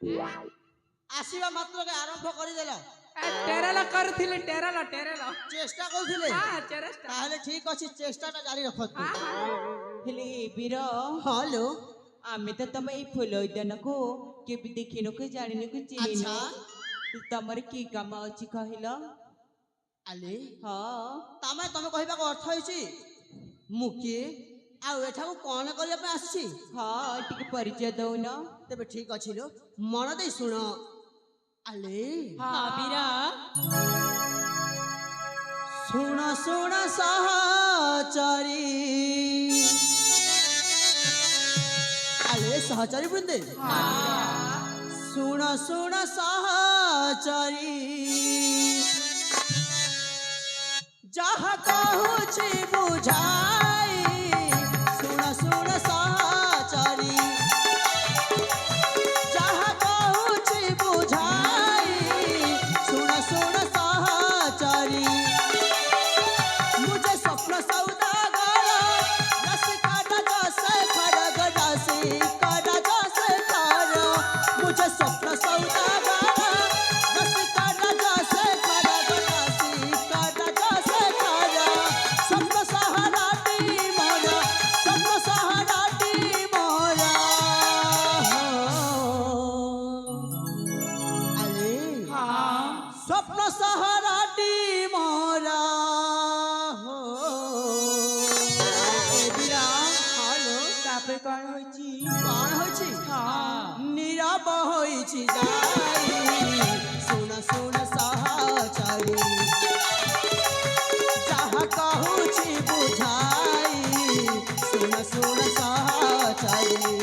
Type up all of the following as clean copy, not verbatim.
आसीबा मात्र के आरंभ करि देला टेरेला करथिले टेरेला चेष्टा करथिले हां चेष्टा ताहले ठीक अछि चेष्टाटा जारी रखत हेले बीर हेलो आमे तो तम ए फूल उद्यान को केबे देखिनो के जानिनो के चिनिनो तमर की काम अछि कहिलो आले हां तमे कहबा को अर्थ होइछि मुके आ एठा को कोन करिया पे आछि हां टिके परिचय दउनो तेबे ठीक अछि लो मन दे सुन आले हां बीरा सुन सुन सहचरी आले सहचरी बृंदे सुन सुन सहचरी जहाँ कहूछि बुझाई सुन सुन सहचरी जहाँ कहूछि बुझाई सुन सुन सहचरी मुझे स्वप्न सौदागर रसिका रस खड़ग रसिका रस खड़ मुझे स्वप्न सौदागर रसिका रस खड़ग रसिका रस खड़ स्वप्न सहाराटी मोरा स्वप्न सहाराटी मोरा अरे हां स्वप्न सहाराटी मोरा तापे कोन होइची कौन होइछि हां नीरव होइछि जाई सुन सुन सहचरी जहाँ कहूछि बुझाई सुन सुन सहचरी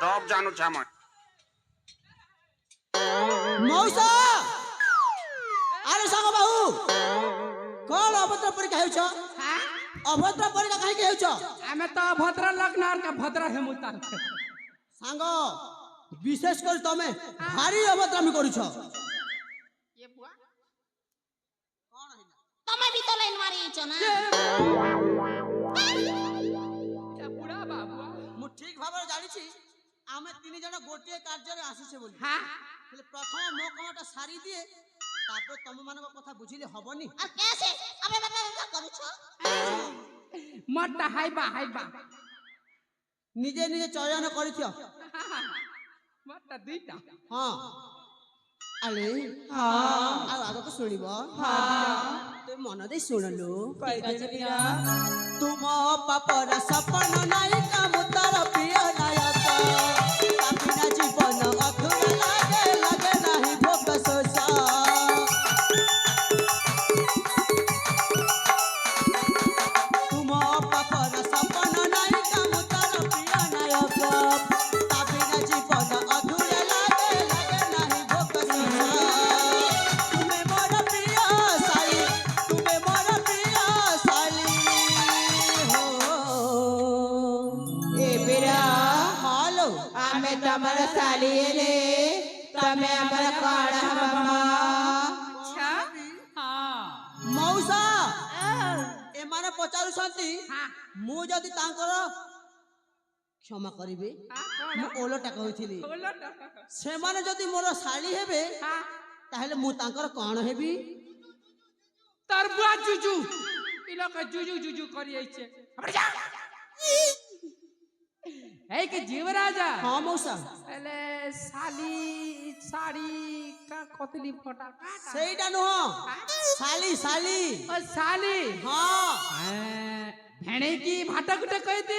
सब जानु छ म मौसा अरे संग बाहु कौन अभद्र परीक्षा हेउछ हां अभद्र परीक्षा काहे के हेउछ आमे तो भद्र लग्नार का भद्र हेमुता सांग विशेष कर तमे भारी अभद्रामी करूछ ये बुआ कौन है तमे भी तो लाइन मारी छ ना क्या बुढ़ा बाबुआ मु ठीक भाबरे जानि छी आमे तीन जण गोटिए कार्य रे आसी छे बोली हां हेले प्रथम मो कामटा सारी दिए तापर तम मानक कथा बुझिले हबनी और कैसे अबे बता करू छ मट्टा हाइबा निजे निजे चयन करिथियो मट्टा दुईटा हां आले हां आ आगो तो सुनिबो हां ते मन दे सुनलो ठीक अछि बीरा तुम पापर सपन नाई काम तार प्रिय नायक कापिना जीवन अधूर लागे लागे नाही भोग सोसा तुम पापर सपन नाई काम तार प्रिय नायक कापिना जीवन अधूर लागे लागे नाही भोग सोसा तुम्हें मोर प्रिय साली तुम्हें मोर प्रिय साली ए बीरा हेलो आमे तमर सालिए तमे हमर कोण हबमा अच्छा हां मौसा ए माने पचारु शांति हां मु जदी तांकर क्षमा करिबे मु ओलटा कहिथिली से माने जदी मोर साली हेबे हां ताहले मु तांकर कोन हेबी तार बुआ जुजू इ लोग जुजू जुजू करी आइछे हमर जा है कि जीवराजा हां मौसा अले साली साड़ी কতলি ফটা সেইটা নহ শালি শালি ও শালি হ্যাঁ ভেড়ে কি ভাটা গুটা কই দে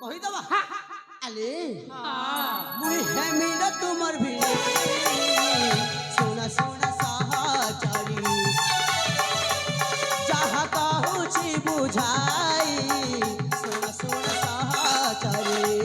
কহিদবা আলে হ্যাঁ মুই হেমিল তোমার ভিড়ে সোনা সোনা সহচরি যাহা কহুছি বুঝাই সোনা সোনা সহচরি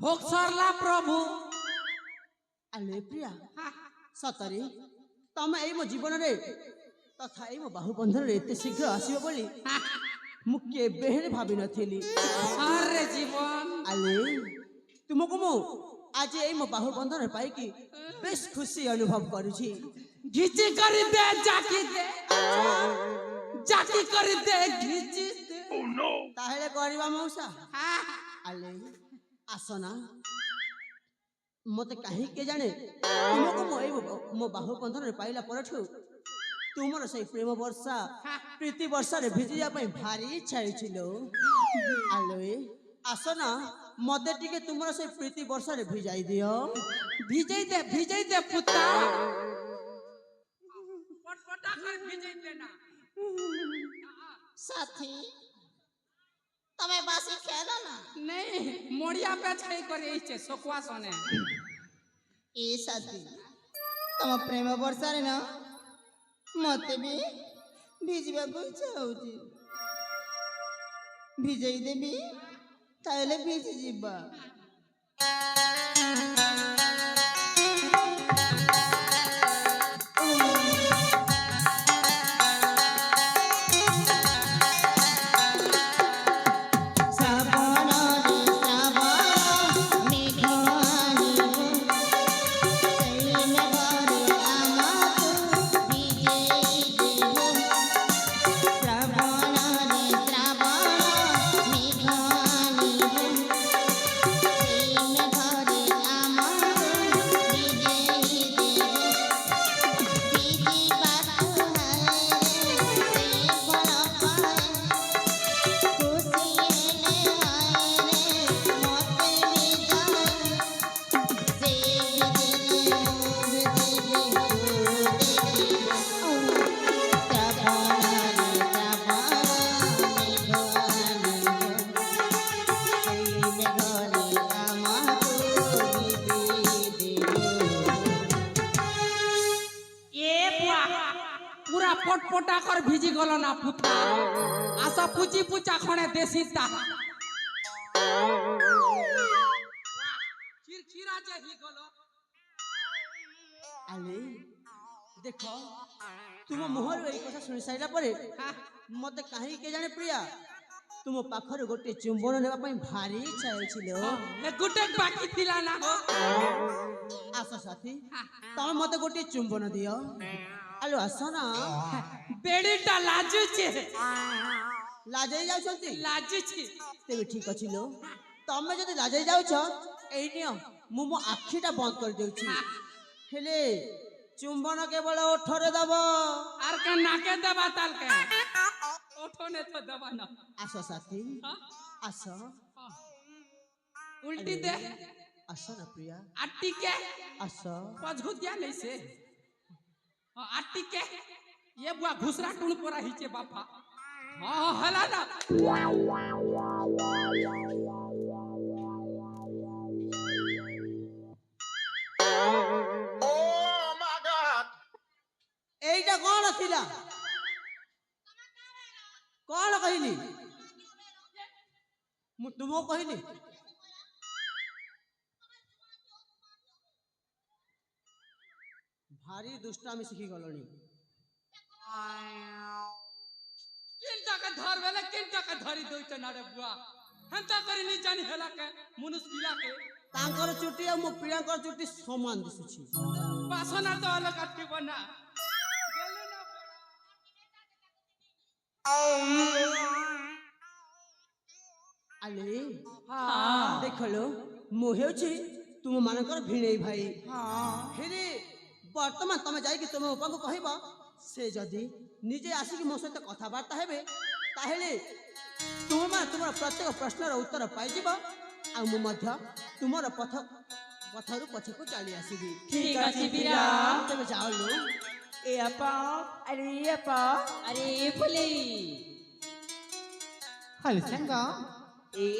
ভোগ সরলা প্রভু আলে প্রিয়া সতরে তমে এই মো জীবନରେ তথা এই মো বাহু বন্ধନରେ এতে শীঘ্র আসিব বলি ମୁଁ କେବେ ହେଲେ ଭାବିନଥିଲି আরে জীবন ଆଲେ ତୁମକୁ ମୁଁ ଆଜି ଏଇ ମୋ ବାହୁ ବନ୍ଧନରେ ପାଇକି ବେଶ ଖୁସି ଅନୁଭବ କରୁଛି ঘিচি করে দে জাকি করে দে ঘিচি দে ତାହେଲେ କରିବା ମଉସା ଆଲେ ଆସ ନା ମତେ କାହିଁକି କେଜାଣେ ତୁମକୁ ମୁଁ ଏଇ ମୋ ବାହୁ ବନ୍ଧନରେ ପାଇଲା ପରଠୁ ତୁମର ସେଇ ପ୍ରେମ ବର୍ଷା ପ୍ରୀତି ବର୍ଷାରେ ଭିଜିବା ପାଇଁ ଭାରି ଇଚ୍ଛା ହେଇছিল ଆଲୋଏ ଆସ ନା ମତେ ଟିକେ ତୁମର ସେଇ ପ୍ରୀତି ବର୍ଷାରେ ଭିଜାଇ ଦିଅ ভিজাই দে পুতা পটপটা করে ভিজাই দে না সাথী তুমি বাসি খেলো না নেই মড়িয়া পেছ খাই করে এইছে সকুয়া সনে এ সাথী তোমার প্রেম বর্ষারে না মতে ବି ଭିଜିବାକୁ ଇଚ୍ଛା ହଉଛି ଭିଜେଇ ଦେବି ତାହେଲେ ଭିଜି ଯିବା পটপটা করে ভিজি গেল না পুতা আসা পুচি পুচা খনে দেশি তা চিরচিরা যে হি গেল আলে দেখো ତୁମ ମୁହଁରୁ ଏଇ କଥା ଶୁଣି ସାରିଲା ପରେ ମତେ କାହିଁକି କେଜାଣି ପ୍ରିୟା ତୁମ ପାଖରେ ଗୋଟେ ଚୁମ୍ବନ ନେବା ପାଇଁ ଭାରି ଇଚ୍ଛା ହେଉছিল। ଏ ଗୋଟେ ବାକି ଥିଲା ନା ହୋ ଆସ ସାଥୀ ତମେ ମତେ ଗୋଟେ ଚୁମ୍ବନ ଦିଅ। ଆଲୋ ଆସ ନା। ବେଡିଟା ଲାଜୁଛି ଲାଜେଇ ଯାଉଛନ୍ତି? ଲାଜୁଛି ତେବେ ଠିକ ଅଛି ଲୋ, ତମେ ଯଦି ଲାଜେଇ ଯାଉଛ ଏଇ ନିଅ, ମୁଁ ମୋ ଆଖିଟା ବନ୍ଦ କରିଦେଉଛି। ହେଲେ ଚୁମ୍ବନ କେବଳ ଓଠରେ ଦବ। আর কে নাকে দেবা তালকে ওঠনে তো দেবা না আস সাথী আস উল্টি দে আস না প্রিয়া আটিকে আস। পজঘুতিয়া নেইছে আটিকে ये बुआ घुसरा टुन परा हिचे बापा हां हला ना Oh my God! এইটা কোন ଥିଲା? কোন কহিলি? ମୁଁ ତୁମକୁ କହିଲି? ଭାରି ଦୁଷ୍ଟାମି ଶିଖି ଗଲଣି। किनटा के धर बेले किनटा के धरी दोइते ना रे बुआ हंता करी नी जानी हेला के मुनुस पिला के ତାଙ୍କର ଚୁଟି ଆଉ ମୋ ପିଲାଙ୍କର ଚୁଟି ସମାନ ଦିଶୁଛି। बासना तो अलग काटी बना गेले ना ଆଲେ ଦେଖलो ମୁଁ ହେଉଛି ତୁମମାନଙ୍କର ଭିଣେଇ ଭାଇ। ହେଲେ ବର୍ତ୍ତମାନ ତମେ ଯାଇକି ତୁମ ବାପାଙ୍କୁ କହିବ, ସେ ଯଦି ନିଜେ ଆସିକି ମୋ ସହିତ କଥାବାର୍ତ୍ତା ହେବେ ତାହେଲେ ତୁମେମାନେ ତୁମର ପ୍ରତ୍ୟେକ ପ୍ରଶ୍ନର ଉତ୍ତର ପାଇଯିବ, ଆଉ ମୁଁ ମଧ୍ୟ ତୁମର ପଥରୁ ପଛକୁ ଚାଲି ଆସିବି। ঠিক আছে বীরা। ତେବେ ଯାଅ ଲୋ। এ আপা আরে আপা আরে ফুলি হ্যালো সাঙ্গ। এ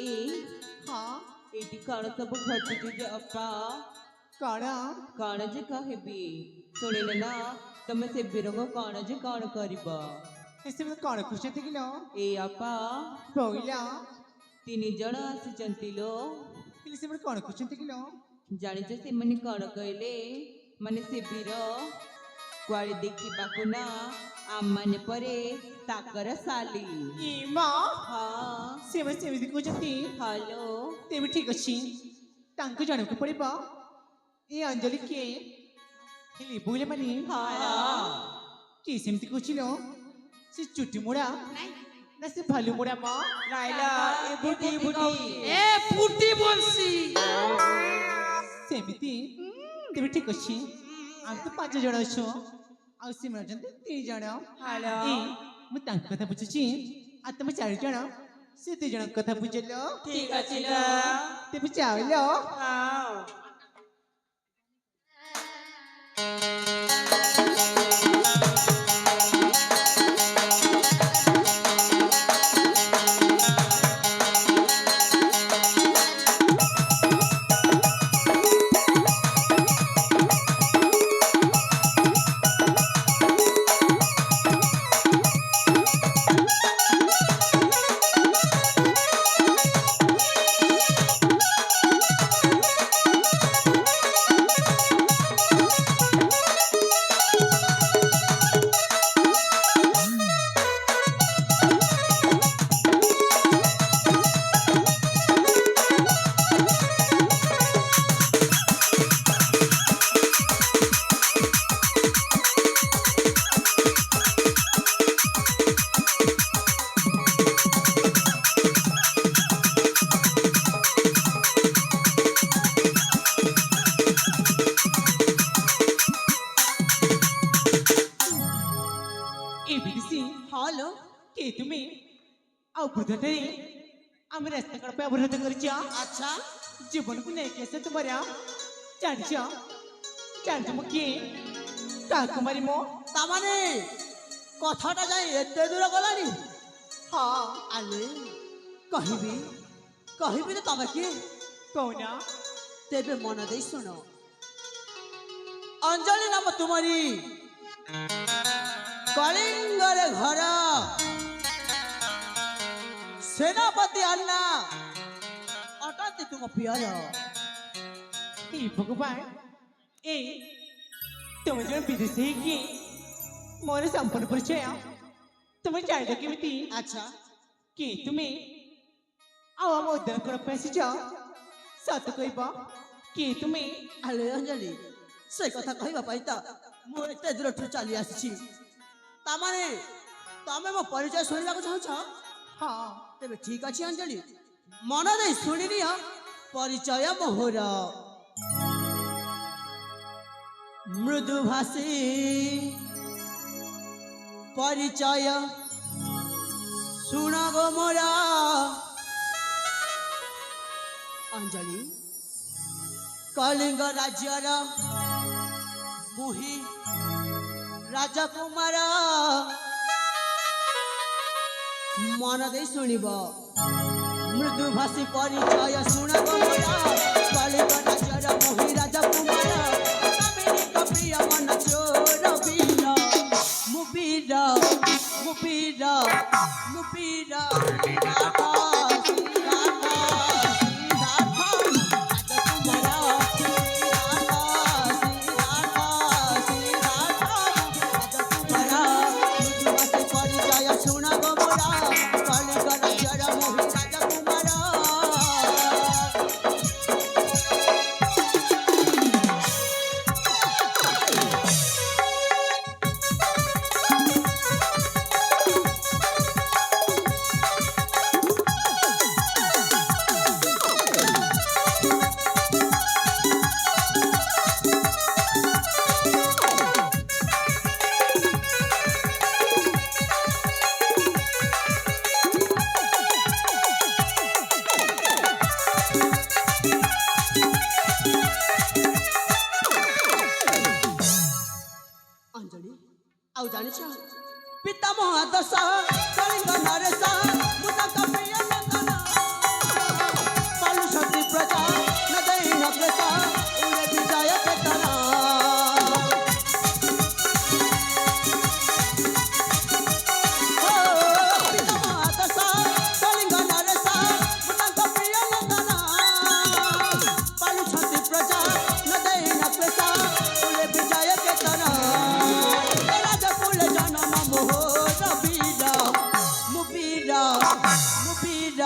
হ্যাঁ এটি কাণ সব ঘটুଛି যে আপা কଣ কাণ যে কহিবি ଶୁଣିଲେ ନା ତମେ ସେ ବୀରଙ୍କ କାଣ ଯେ କାଣ କରିବ। ଏସବୁ କଣ ଖୁସିନ୍ତି କିଲୋ? ଏ ଆପା ବୋଇଲା 3 ଜଣ ଆସିଛନ୍ତି ଲୋ। ହେଲେ ସେମାନେ କଣ ଖୁସିନ୍ତି କିଲୋ? ଜାଣିଛ ସେମାନେ କଣ କହିଲେ? ମାନେ ସେ ବୀର କୁଆଡ଼େ ଦେଖିବାକୁ ନା ଆମମାନେ ପରେ ତାଙ୍କର ଶାଲି। ଏ ମା ହଁ ସେମାନେ ସେମିତି କହୁଛନ୍ତି? ହ୍ୟାଲୋ ତେବେ ଠିକ ଅଛି, ତାଙ୍କୁ ଜାଣିବାକୁ ପଡ଼ିବ ଏ ଅଞ୍ଜଳି କିଏ। ହେଲେ ବୋଇଲେ ମାନେ କିଏ ସେମିତି କହୁছিল? ସେ ଚୁଟି ମୋଡ଼ା ନା ସେ ଭାଲୁ ମୋଡ଼ା ମା? ନାଇଲା ଏ ବୁଟି ବୁଟି ए फुटी बोलसी ସେମିତି ତେବେ ଠିକ ଅଛି, ଆମେ ତ 5 ଜଣ ଅଛୁ ଆଉ ସେମାନେ ଅଛନ୍ତି 3 ଜଣ। ହ୍ୟାଲୋ ଏ ମୁଁ ତାଙ୍କ କଥା ବୁଝୁଛି ଆଉ ତମେ 4 ଜଣ ସେ 2 ଜଣଙ୍କ କଥା ବୁଝିଲ। ଠିକ ଅଛି ଲୋ। ତେବେ ଚାଉଲ ହଁ কে তুমি ଆଉ ବୃଦ୍ଧଟେ ଆମେ ରାସ୍ତା କଡ଼ ପାଇଁ ଅବରୋଧ କରିଛ। ଆଚ୍ଛା ଜୀବନକୁ ନେଇକି ଆସେ ତୁମର ଜାଣିଛ ଜାଣିଛ ମୁଁ କିଏ କାହାକୁ ମାରି ମୋ ତାମାନେ କଥାଟା ଯାଇ ଏତେ ଦୂର ଗଲାଣି। ହଁ ଆଲେ କହିବି କହିବି ତ ତମେ କିଏ କହୁନ ତେବେ ମନ ଦେଇ ଶୁଣ। ଅଞ୍ଜଳି ନାମ ତୁମରି, କଳିଙ୍ଗରେ ଘର, ସେନାପତି ଆନ୍ନା ଅଟନ୍ତି ତୁମ ପିଅର। ଏ ଭଗବାନ ଏଇ ତୁମେ ଜଣେ ବିଦେଶୀ ହେଇକି ମୋର ସମ୍ପୂର୍ଣ୍ଣ ପରିଚୟ ତୁମେ ଜାଣିଛ କେମିତି ଆଚ୍ଛା କି ତୁମେ ଆଉ ଆମ ଉଦ୍ୟାନଙ୍କର ପାଇଁ ଆସିଛ ସତ କହିବ କିଏ ତୁମେ ଆଲେ ଅଞ୍ଜଳି ସେ କଥା କହିବା ପାଇଁ ତ ମୁଁ ଏତେ ଦୂରଠୁ ଚାଲି ଆସିଛି ତାମାନେ ତମେ ମୋ ପରିଚୟ ଶୁଣିବାକୁ ଚାହୁଁଛ ହଁ ତେବେ ଠିକ ଅଛି ଅଞ୍ଜଳି ମନ ଦେଇ ଶୁଣିନିଅ ପରିଚୟ ମୋହର ମୃଦୁଭାଷୀ ପରିଚୟ ଶୁଣ ଗୋ ମୋର ଅଞ୍ଜଳି କଳିଙ୍ଗ ରାଜ୍ୟର ମୁହିଁ ରାଜକୁମାର ମନ ଦେଇ ଶୁଣିବ ମୃଦୁଭାଷୀ ପରିଚୟ ଶୁଣ ଗୋ ମୋର କଳିଙ୍ଗ ରାଜ୍ୟର ମୁହିଁ ରାଜକୁମାର କାମିନୀଙ୍କ ପ୍ରିୟ ମନ ଚୋର ବୀର ମୁଁ ବୀର ମୁଁ ବୀର ମୁଁ ବୀର ଶ୍ରୀନାଥ ଶ୍ରୀନାଥ ଶ୍ରୀନାଥ ରାଜକୁମାର ଶ୍ରୀନାଥ ଶ୍ରୀନାଥ ଶ୍ରୀନାଥ ରାଜକୁମାର ମୃଦୁଭାଷୀ ପରିଚୟ ଶୁଣ ଗୋ ମୋର କଳିଙ୍ଗ ରାଜ୍ୟର ମୋହି ରାଜକୁମାର ଅଞ୍ଜଳି ଆଉ ଜାଣିଛ ପିତାମହ ଆଦର୍ଶ କଳିଙ୍ଗ ନରେଶ ମୁଁ ତାଙ୍କ ପ୍ରିୟ ନନ୍ଦନ ପାଲୁଛନ୍ତି ପ୍ରଜା ନ ଦେଇ ନ କ୍ଲେଶ ଉଡ଼େ ବିଜୟ କେତନ ପିତାମହ ଆଦର୍ଶ କଳିଙ୍ଗ ନରେଶ ମୁଁ ତାଙ୍କ ପ୍ରିୟ ନନ୍ଦନ ପାଲୁଛନ୍ତି ପ୍ରଜା ନ ଦେଇ ନ କ୍ଲେଶ ଉଡ଼େ ବିଜୟ କେତନ ରାଜକୁଳ ଜନମ ମୋହର ବୀର ମୁଁ ବୀର ମୁଁ ବୀର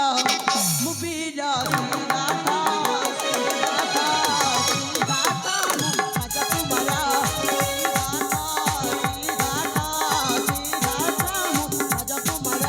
ମୁଁ ବୀର ଶ୍ରୀନାଥ ଶ୍ରୀନାଥ ଶ୍ରୀନାଥ ରାଜକୁମାର ଶ୍ରୀନାଥ ଶ୍ରୀନାଥ ଶ୍ରୀନାଥ ରାଜକୁମାର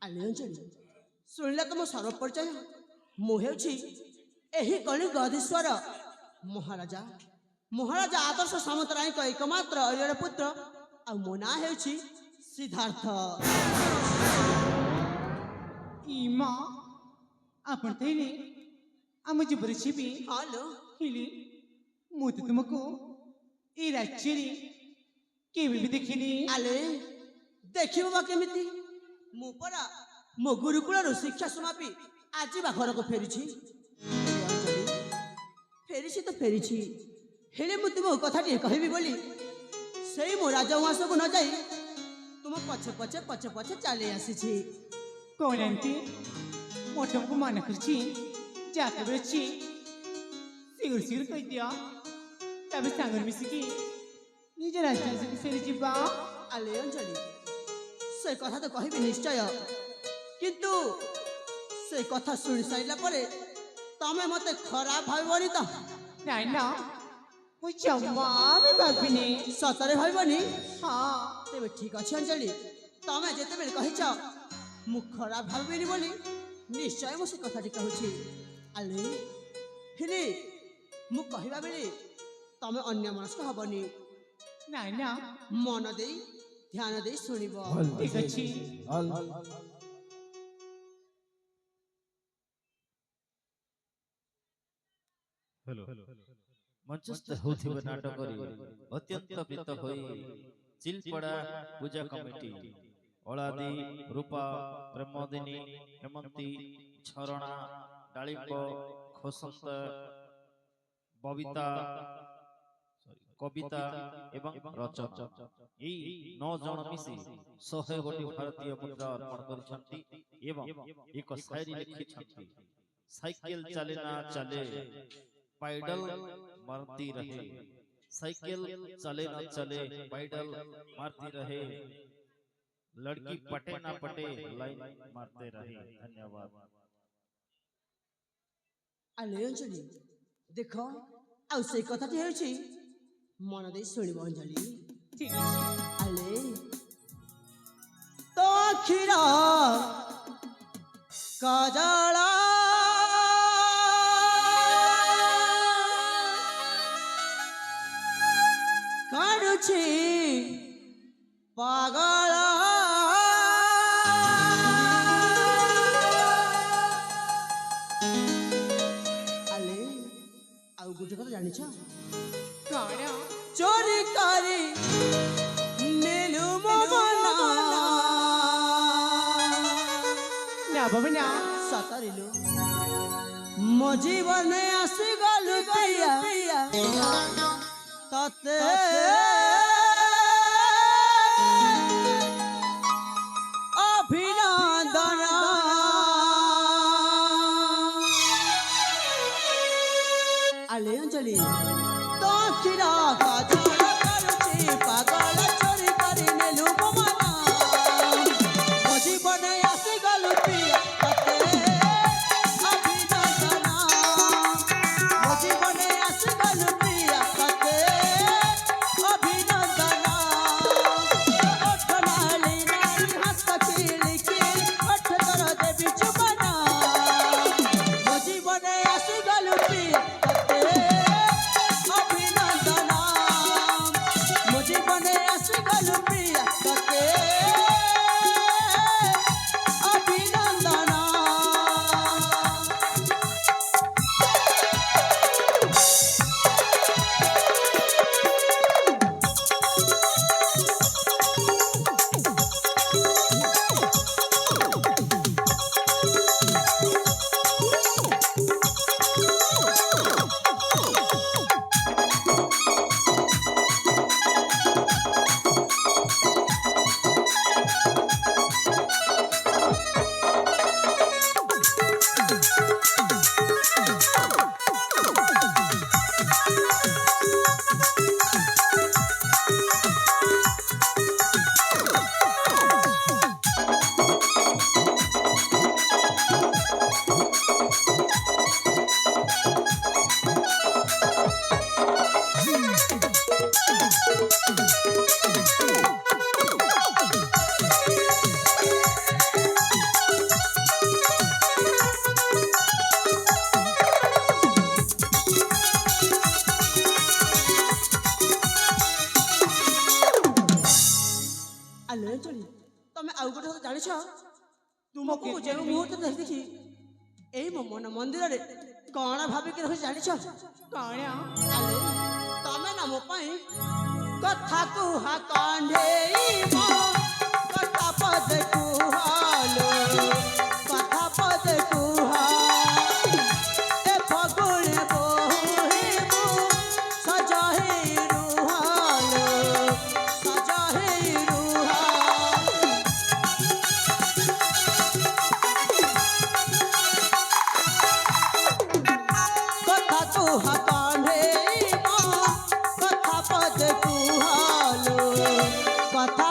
ଆଲେ ଅଞ୍ଜଳି ଶୁଣିଲେ ତ ମୋ ସର୍ବ ପରିଚୟ ମୁଁ ହେଉଛି ଏହି କଳିଙ୍ଗ ଅଧୀଶ୍ୱର ମହାରାଜା ମହାରାଜା ଆଦର୍ଶ ସାମନ୍ତରାୟଙ୍କ ଏକମାତ୍ର ଅରିୟର ପୁତ୍ର ଆଉ ମୋ ନାଁ ହେଉଛି ସିଦ୍ଧାର୍ଥ ଇମା ଆପଣ କହିଲେ ଆମ ଜୀବନ ଛିବି ହ୍ୟାଲୋ ହେଲେ ମୁଁ ତ ତୁମକୁ ଏ ରାଜ୍ୟରେ କେବେ ବି ଦେଖିନି ଆଲେ ଦେଖିବ ବା କେମିତି ମୁଁ ପରା ମୋ ଗୁରୁକୁଳରୁ ଶିକ୍ଷା ସମାପି ଆଜି ବା ଘରକୁ ଫେରିଛି ଫେରିଛି ତ ଫେରିଛି ହେଲେ ମୁଁ ତୁମ କଥାଟିଏ କହିବି ବୋଲି ସେଇ ମୋ ରାଜଉଆସକୁ ନ ଯାଇ ତୁମ ପଛେ ପଛେ ପଛେ ପଛେ ଚାଲି ଆସିଛି କହୁନାହାନ୍ତି ମୁଁ ତୁମକୁ ମନେ କରିଛି ଯାହା କେବେ ଅଛି ଶୀଘ୍ର ଶୀଘ୍ର କହିଦିଅ ତବେ ସାଙ୍ଗରେ ମିଶିକି ନିଜ ରାଜ୍ୟକୁ ଫେରିଯିବା ଆଲେ ଅଞ୍ଜଳି ସେ କଥା ତ କହିବି ନିଶ୍ଚୟ କିନ୍ତୁ ସେ କଥା ଶୁଣି ସାରିଲା ପରେ ତମେ ମତେ ଖରାପ ଭାବିବନି ତ ନାଇଁ ନା ମୁଁ ଜମା ବି ଭାବିନି ସତରେ ଭାବିବନି ହଁ ତେବେ ଠିକ ଅଛି ଅଞ୍ଜଳି ତମେ ଯେତେବେଳେ କହିଛ ମୁଁ ଖରାପ ଭାବିବିନି ବୋଲି ନିଶ୍ଚୟ ମୁଁ ସେ କଥାଟି କହୁଛି ଆଲେ ହେଲେ ମୁଁ କହିବା ବେଳେ ତମେ ଅନ୍ୟମନସ୍କ ହବନି ନାଇଁ ନା ମନ ଦେଇ ଧ୍ୟାନ ଦେଇ ଶୁଣିବ ଠିକ ଅଛି ମଞ୍ଚସ୍ଥ ହେଉଥିବା ନାଟକରେ ଅତ୍ୟନ୍ତ ପ୍ରୀତ ହୋଇ ଚିଲପଡ଼ା ପୂଜା କମିଟି ଅଳାଦି ରୂପା ପ୍ରେମଦିନୀ ହେମନ୍ତୀ ଝରଣା ଡାଳିମ୍ବ ଖୋସନ୍ତ ବବିତା କବିତା ଏବଂ ରଚନା ଏହି 9 ଜଣ ମିଶି 100 ଗୋଟି ଭାରତୀୟ ମୁଦ୍ରା ଅର୍ପଣ କରିଛନ୍ତି ଏବଂ ଏକ ଶାୟରୀ ଲେଖିଛନ୍ତି। साइकिल चले ना चले पैडल मारती रहे, साइकिल चले ना चले पैडल मारती रहे, लड़की पटे ना पटे लाइन मारते रहे। धन्यवाद। आले अंजलि देख आउ से कथाटी हेउछि मन दे सुनिब अंजलि। ठीक अछि आले तो खीरा काजला काढुछि पागल आले आउ गुटे कथा जानिछ कौन चोरी करी नेलु मोगना ना बबना सतरिलु मो जीवन आसी गलु पिया तते अभिनंदन आले अंजलि तो खीरा काजल करुछि पागल चोरी करी नेलु मोगना मो जीवन आसी गलु पिया तते अभिनंदन मो जीवन आसी गलु पिया तते अभिनंदन ओठ नाली नाली हंस खिली खिली ओठ कर देवी चुमना मो जीवन आसी गलु पिया तते अभिनंदन मो जीवन आसी गलु पिया तते अभिनंदन आले अंजलि तमे आउ गोटे कथा जानिछ तुमको जे मुहूर्त देखि एई मो मन मंदिर रे कोण भाबी के रहि जानिछ कौन आले तमे ना मो पई कथा कुहा कांढेई मो कथा पद कुहालो कथा पद कुहा ए फगुण बोही मु सजाहे रुहालो सजाहे रुहा कथा कुहा कांढेई मो कथा पद कुहालो कथा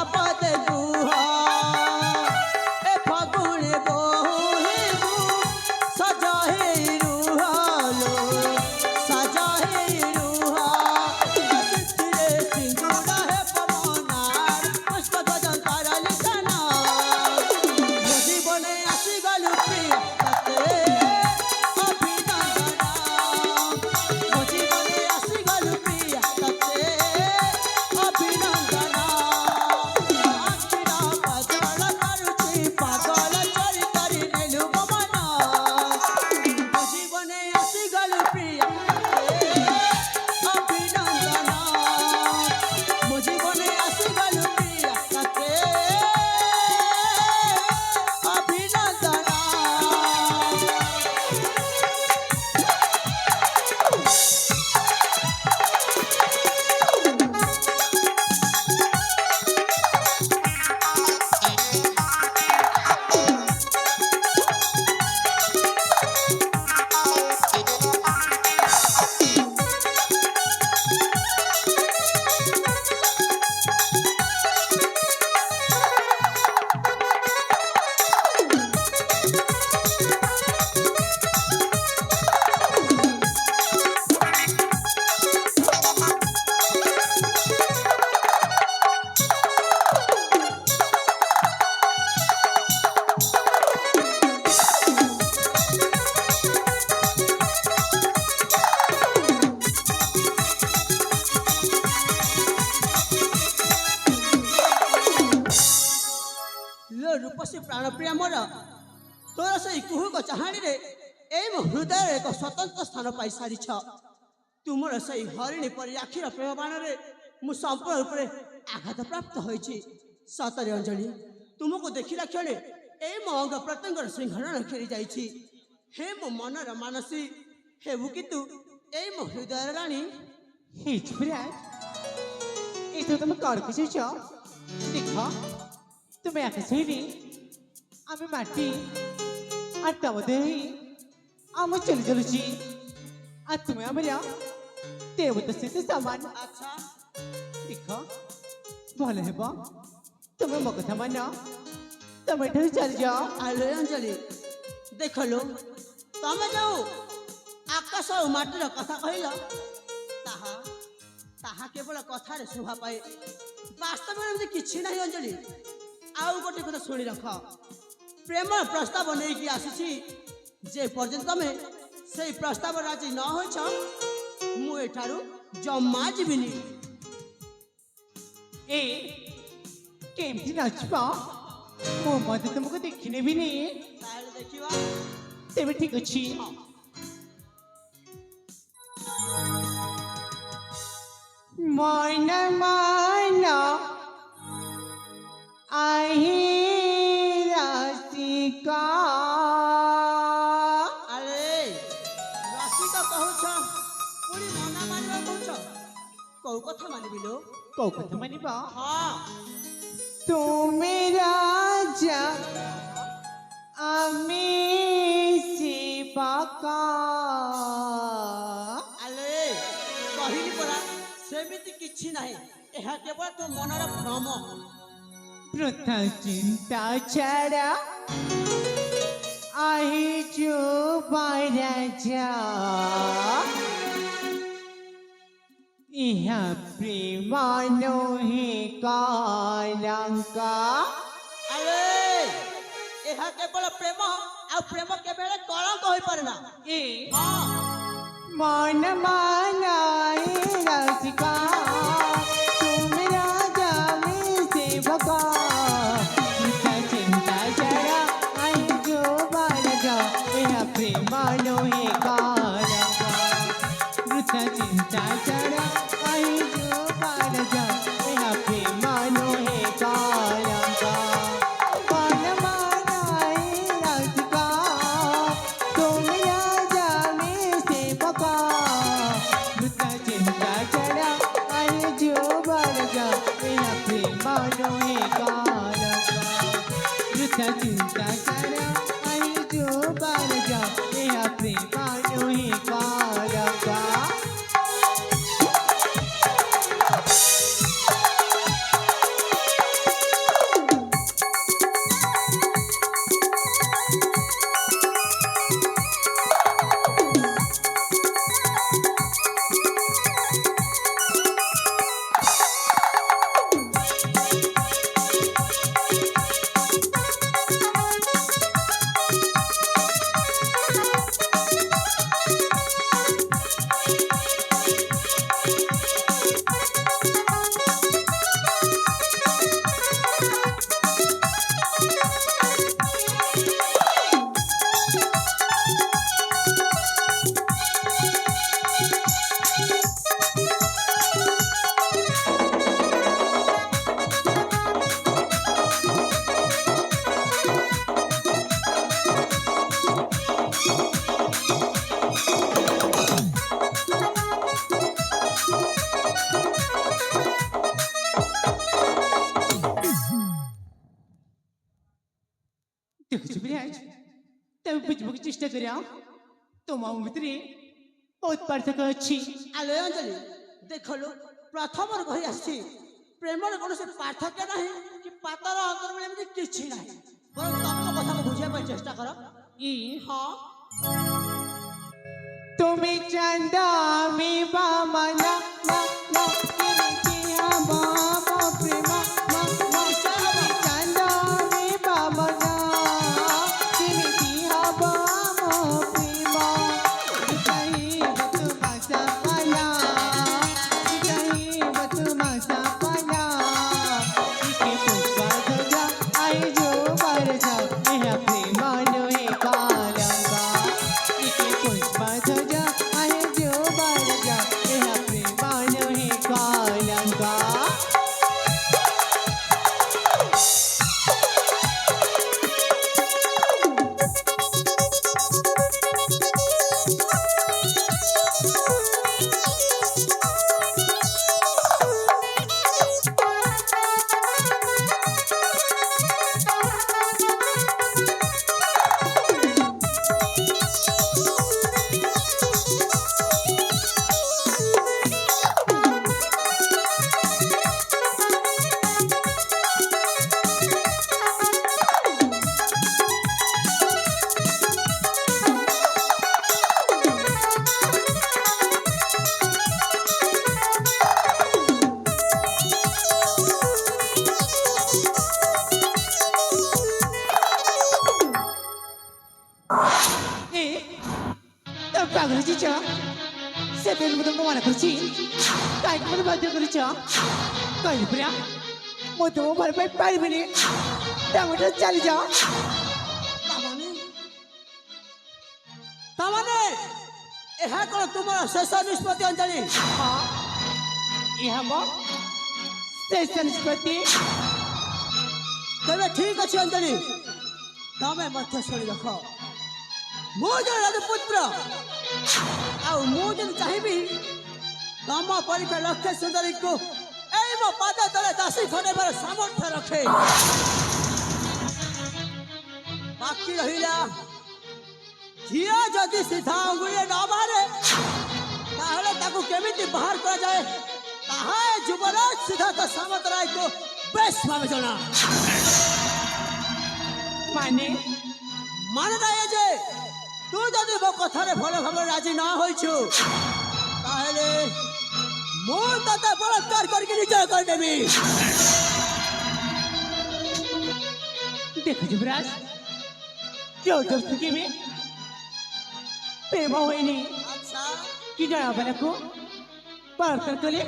सुंदर रूपसी प्राणप्रिया मोर तोर से कुहुक चाहाणी रे ए मो हृदय एक स्वतंत्र स्थान पाई सारी तुमर से हरिणी परी आखिर प्रेम बाण रे मु संपूर्ण रूप से आघात प्राप्त होइछि सतरे अंजलि तुमको देखिला क्षणे ए मो अंग प्रत्यंग सिंहरण खेली जाइछि हे मो मनर मानसी हेबु कितु ए मो हृदय रानी हिच विराट ये तो तुम कौन किसी चो देखो तुम्हें आके सही नहीं आमी माटी आटा वधेही आम चली चलू छी आ तुम्हें आमरा देवता से समान अच्छा देखो भले हेबो तुम्हें मो कथा मानो तुम एठू चल जाओ आलो अंजलि देख लो तमे जाऊ आकाश और माटीर कथा कहल ताहा ताहा केवल कथार शोभा पाए वास्तव में किछि नहीं अंजलि आउ गोटे कथा शुणी रख प्रेम प्रस्ताव नहीं कि आसी जे पर्यंत तमे से प्रस्ताव राजी न होछ मु एठारू जम्मा जीविनी ए केमती नाचबा मो मत तुमको देखने भी नहीं ताहले देखिबा तेरे ठीक अच्छी मन मन आई रसिका अरे रसिका कहूछ पुणी मना मानवा कहूछ कौ कथा मानिबि लो कौ कथा मानिबा हाँ তুমি রাজা আমি শিবকা আলে কহিলি পরা সেমিতি কিछि নাই এহা কেবল তো মনর ভ্রম বৃথা চিন্তা ছাড়া আহি যো রাজা ইহা প্রেমানো হে কালঙ্কা আলে এহা কেবল প্রেম আর প্রেম কেবল কলঙ্ক হই পারে না এ হ্যাঁ मन मानाए रसिका तुम राजा में सेवका वृथा चिंता जरा आई जो बालका यह प्रेमानो है कालका वृथा चिंता जरा आई जो बालका यह प्रेमानो है कालका मन मानाए रसिका तुम राजा में सेवका वृथा चिंता जरा आई जो बालका यह प्रेमानो है कालका वृथा चिंता जरा आई जो बालका यह प्रेमानो है कालका देखो बिराज तब बुझबो के चेष्टा करिया तुम भितरे बहुत पार्थक्य अच्छी আলে অঞ্জলি দেখ লো প্রথমর কহি আসছি প্রেমর কোনসে পার্থক্য নাই কি পাতর অন্তর বলে এমনি কিछि নাই বরং তত্ত্ব কথা বুঝিয়া পাই চেষ্টা কর ई হ্যাঁ तुम्हें चंदा में बामना ना ना किया बाबा प्रेमा मा मा तुम्हें चंदा में बामना किया बाबा प्रेमा कहीं बत मसा पाना कहीं बत मसा पाना इके पुष्पा धजा आई जो ତେଣୁ ମୁଁ ତମକୁ ମନା କରୁଛି କାହିଁକି ମୋତେ ବାଧ୍ୟ କରିଛ କହିଲି ପରା ମୁଁ ତୁମକୁ ଭଲ ପାଇ ପାରିବିନି ତମେ ତ ଚାଲିଯାଅ ତାମାନେ ଏହା କ'ଣ ତୁମର ଶେଷ ନିଷ୍ପତ୍ତି ଅଞ୍ଜଳି? ହଁ ଏହା ମୋ ଶେଷ ନିଷ୍ପତ୍ତି। ତେବେ ଠିକ ଅଛି ଅଞ୍ଜଳି, ତମେ ମଧ୍ୟ ଶୁଣି ରଖ। ମୁଁ ଜଣେ ରାଜପୁତ୍ର, ଆଉ ମୁଁ ଯଦି ଚାହିଁବି ତମ ପରୀକ୍ଷା ଲକ୍ଷ୍ୟ ସୁନ୍ଦରୀକୁ ଏଇ ମୋ ପାଦ ତଳେ ଦାସୀ ଖଣ୍ଡେବାର ସାମର୍ଥ୍ୟ ରଖେ। ବାକି ରହିଲା ଝିଅ ଯଦି ସିଧା ଅଙ୍ଗୁଳିରେ ନ ବାହାରେ ତାହେଲେ ତାକୁ କେମିତି ବାହାର କରାଯାଏ ତାହା ଏ ଯୁବରାଜ ସିଦ୍ଧାର୍ଥ ସାମନ୍ତରାୟକୁ ବେଶ ଭାବେ ଜଣା। ମାନେ ଏ ଯେ ତୁ ଯଦି ମୋ କଥାରେ ଭଲ ଭାବରେ ରାଜି ନ ହୋଇଛୁ ତାହେଲେ ମୁଁ ତତେ ବଳାତ୍କାର କରିକି ନିଜ କରିନେବି। ଦେଖ ଯୁବରାଜ ଜବରଦସ୍ତି କେବେ ପ୍ରେମ ହୁଏନି ଆଚ୍ଛା, କି ଜଣା ବାଲାକୁ ବଳାତ୍କାର କଲେ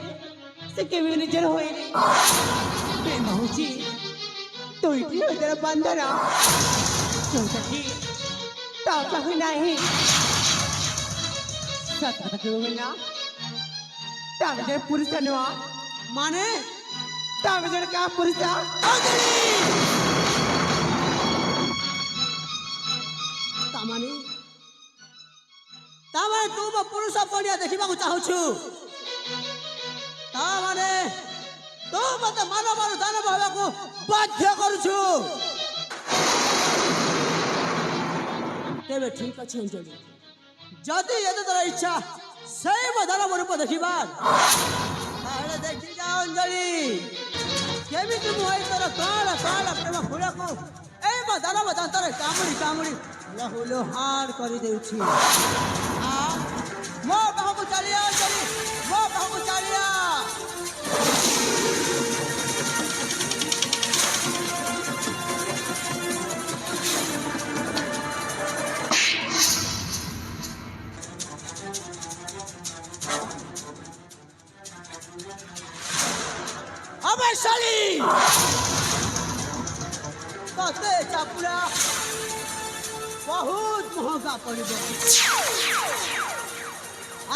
ସେ କେବେ ନିଜର ହୁଏନି। ପ୍ରେମ ହଉଛି ଦୁଇଟି ହୃଦୟର ବନ୍ଧନ ଯୋଉଟାକି ତା ପାଖେ ନାହିଁ। ସତ କଥା କହିବୁ ନା ତମେ ଜଣେ ପୁରୁଷ ନୁହଁ, ମାନେ ତମେ ଜଣେ କାହା ପୁରୁଷ। ତାମାନେ ତାମାନେ ତୁ ମୋ ପୁରୁଷ ପଣିଆ ଦେଖିବାକୁ ଚାହୁଁଛୁ? ତାମାନେ ତୁ ମତେ ମାନବରୁ ଦାନବ ହେବାକୁ ବାଧ୍ୟ କରୁଛୁ? ତେବେ ଠିକ ଅଛି ଅଞ୍ଜଳି, ଯଦି ଏତେ ତୋର ଇଚ୍ଛା ସେଇ ମୋ ଦାନବ ରୂପ ଦେଖିବାର ତାହେଲେ ଦେଖିଯା ଅଞ୍ଜଳି, କେମିତି ମୁଁ ଏଇ ତୋର କାଳ କାଳ ପ୍ରେମ ଫୁଲକୁ ଏଇ ମୋ ଦାନବ ଦାନ୍ତରେ କାମୁଡ଼ି କାମୁଡ଼ି ଲହୁଲୁହାନ କରିଦେଉଛି। ମୋ ପାଖକୁ ଚାଲିଆ ଅଞ୍ଜଳି, ମୋ ପାଖକୁ ଚାଲିଆ। अमरशाली तते चापुड़ा बहुत महंगा पड़ब।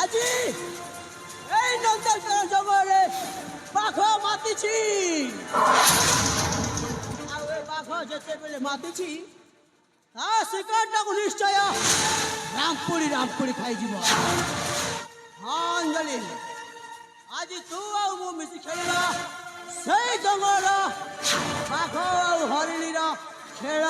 आज नंदन जंगल बाघ माति बाघ जिते बेले माति शिकार निश्चय रामपुड़ी रामपुड़ी खाई। हाँ अंजलि, आज तू आउ मिशि खेलिला से जंगल बाघ हरिणी खेल।